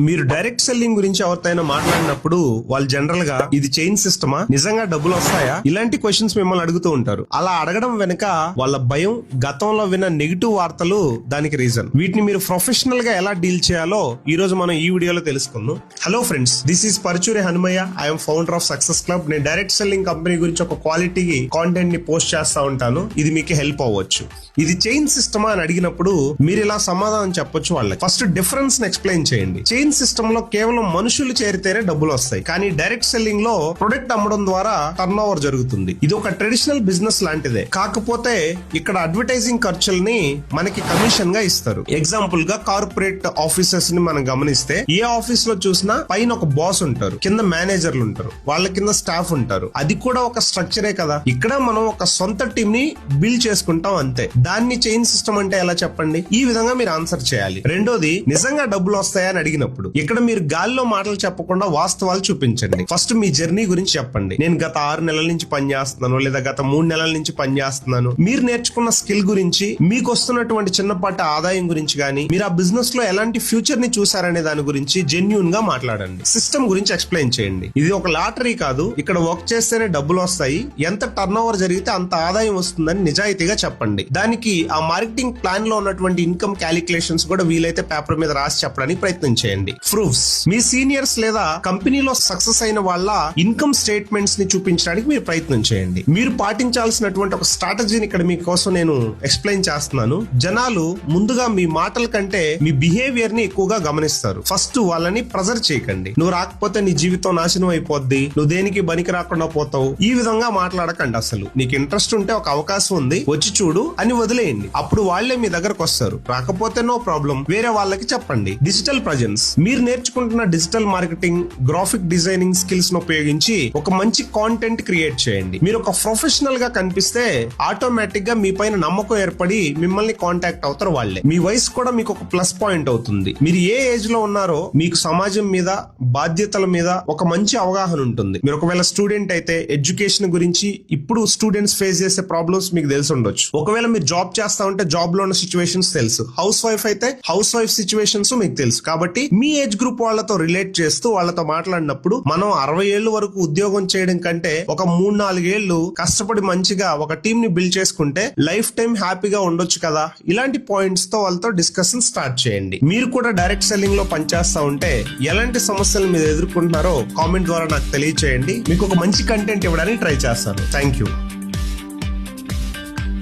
మీరు direct selling గురించి ఎవరితోనైనా మాట్లాడినప్పుడు వాళ్ళు జనరల్ గా ఇది చైన్ సిస్టమా, నిజంగా డబ్బులు వస్తాయా, ఇలాంటి క్వశ్చన్స్ మిమ్మల్ని అడుగుతూ ఉంటారు. అలా అడగడం వెనుక వాళ్ళ భయం, గతంలో విన్న నెగిటివ్ వార్తలు దానికి రీజన్. వీటిని మీరు ప్రొఫెషనల్ గా ఎలా డీల్ చేయాలో ఈ రోజు మనం ఈ వీడియోలో తెలుసుకుందాం. Hello friends, this is Paruchuri Hanumayya. I'm founder of success club. నేను డైరెక్ట్ సెల్లింగ్ కంపెనీ గురించి ఒక క్వాలిటీ కాంటెంట్ ని పోస్ట్ చేస్తా ఉంటాను. ఇది మీకు హెల్ప్ అవ్వచ్చు. ఇది చైన్ సిస్టమా అని అడిగినప్పుడు మీరు ఇలా సమాధానం చెప్పొచ్చు వాళ్ళకి. ఫస్ట్ డిఫరెన్స్ ని ఎక్స్ప్లెయిన్ చేయండి. చైన్ సిస్టమ్ లో కేవలం మనుషులు చేరితేనే డబ్బులు వస్తాయి, కానీ డైరెక్ట్ సెల్లింగ్ లో ప్రొడక్ట్ అమ్మడం ద్వారా టర్న్ ఓవర్ జరుగుతుంది. ఇది ఒక ట్రెడిషనల్ బిజినెస్ లాంటిదే, కాకపోతే ఇక్కడ అడ్వర్టైజింగ్ ఖర్చుల్ని మనకి కమిషన్ గా ఇస్తారు. ఎగ్జాంపుల్ గా కార్పొరేట్ ఆఫీసెస్ ని మనం గమనిస్తే ఏ ఆఫీస్ లో చూసినా పైన ఒక బాస్ ఉంటారు, కింద మేనేజర్లు ఉంటారు, వాళ్ళ కింద స్టాఫ్ ఉంటారు. అది కూడా ఒక స్ట్రక్చరే కదా. ఇక్కడ మనం ఒక సొంత టీం ని బిల్డ్ చేసుకుంటాం అంతే. దాన్ని చైన్ సిస్టమ్ అంటే ఎలా చెప్పండి? ఈ విధంగా మీరు ఆన్సర్ చేయాలి. రెండోది, నిజంగా డబ్బులు వస్తాయా అని అడిగినప్పుడు ఇక్కడ మీరు గాల్లో మాటలు చెప్పకుండా వాస్తవాలు చూపించండి. ఫస్ట్ మీ జర్నీ గురించి చెప్పండి. నేను గత 6 నెలల నుంచి పనిచేస్తున్నాను, లేదా గత 3 నెలల నుంచి పనిచేస్తున్నాను. మీరు నేర్చుకున్న స్కిల్ గురించి, మీకు వస్తున్నటువంటి చిన్నపాటి ఆదాయం గురించి గానీ, మీరు ఆ బిజినెస్ లో ఎలాంటి ఫ్యూచర్ ని చూసారనే దాని గురించి జెన్యూన్ గా మాట్లాడండి. సిస్టమ్ గురించి ఎక్స్ప్లెయిన్ చేయండి. ఇది ఒక లాటరీ కాదు, ఇక్కడ వర్క్ చేస్తేనే డబ్బులు వస్తాయి, ఎంత టర్న్ ఓవర్ జరిగితే అంత ఆదాయం వస్తుందని నిజాయితీగా చెప్పండి. దానికి ఆ మార్కెటింగ్ ప్లాన్ లో ఉన్నటువంటి ఇన్కమ్ క్యాలిక్యులేషన్స్ కూడా వీలైతే పేపర్ మీద రాసి చెప్పడానికి ప్రయత్నం చేయండి. ప్రూఫ్స్, మీ సీనియర్స్ లేదా కంపెనీలో సక్సెస్ అయిన వాళ్ళ ఇన్కమ్ స్టేట్మెంట్స్ ని చూపించడానికి మీరు ప్రయత్నం చేయండి. మీరు పాటించాల్సినటువంటి ఒక స్ట్రాటజీని ఇక్కడ మీకోసం నేను ఎక్స్ప్లెయిన్ చేస్తున్నాను. జనాలు ముందుగా మీ మాటల కంటే మీ బిహేవియర్ ని ఎక్కువగా గమనిస్తారు. ఫస్ట్ వాళ్ళని ప్రెజర్ చేయకండి. నువ్వు రాకపోతే నీ జీవితం నాశనం అయిపోద్ది, నువ్వు దేనికి బనికి రాకుండా పోతావు, ఈ విధంగా మాట్లాడకండి. అసలు నీకు ఇంట్రెస్ట్ ఉంటే ఒక అవకాశం ఉంది, వచ్చి చూడు అని వదిలేయండి. అప్పుడు వాళ్లే మీ దగ్గరకు వస్తారు. రాకపోతే నో ప్రాబ్లం, వేరే వాళ్ళకి చెప్పండి. డిజిటల్ ప్రజెన్స్, మీరు నేర్చుకుంటున్న digital marketing, graphic designing skills ను ఉపయోగించి ఒక మంచి కాంటెంట్ క్రియేట్ చేయండి. మీరు ఒక ప్రొఫెషనల్ గా కనిపిస్తే ఆటోమేటిక్ గా మీ పైన నమ్మకం ఏర్పడి మిమ్మల్ని కాంటాక్ట్ అవుతారు వాళ్ళే. మీ వయసు కూడా మీకు ఒక ప్లస్ పాయింట్ అవుతుంది. మీరు ఏ ఏజ్ లో ఉన్నారో మీకు సమాజం మీద, బాధ్యతల మీద ఒక మంచి అవగాహన ఉంటుంది. మీరు ఒకవేళ స్టూడెంట్ అయితే ఎడ్యుకేషన్ గురించి, ఇప్పుడు స్టూడెంట్స్ ఫేస్ చేసే ప్రాబ్లమ్స్ మీకు తెలిసి ఉండొచ్చు. ఒకవేళ మీరు జాబ్ చేస్తా ఉంటే జాబ్ లో ఉన్న సిచ్యువేషన్స్ తెలుసు. హౌస్ వైఫ్ అయితే హౌస్ వైఫ్ సిచ్యువేషన్స్ మీకు తెలుసు. కాబట్టి మీ ఏజ్ గ్రూప్ వాళ్ళతో రిలేట్ చేస్తూ వాళ్ళతో మాట్లాడినప్పుడు మనం 60 ఏళ్ల వరకు ఉద్యోగం చేయడం కంటే ఒక 3-4 ఏళ్లు కష్టపడి మంచిగా ఒక టీం ని బిల్డ్ చేసుకుంటే లైఫ్ టైం హ్యాపీగా ఉండొచ్చు కదా. ఇలాంటి పాయింట్స్ తో వాళ్ళతో డిస్కషన్ స్టార్ట్ చేయండి. మీరు కూడా డైరెక్ట్ సెల్లింగ్ లో పనిచేస్తా ఉంటే ఎలాంటి సమస్యలు మీరు ఎదుర్కొంటున్నారో కామెంట్ ద్వారా నాకు తెలియచేయండి. మీకు ఒక మంచి కంటెంట్ ఇవ్వడానికి ట్రై చేస్తాను. Thank you.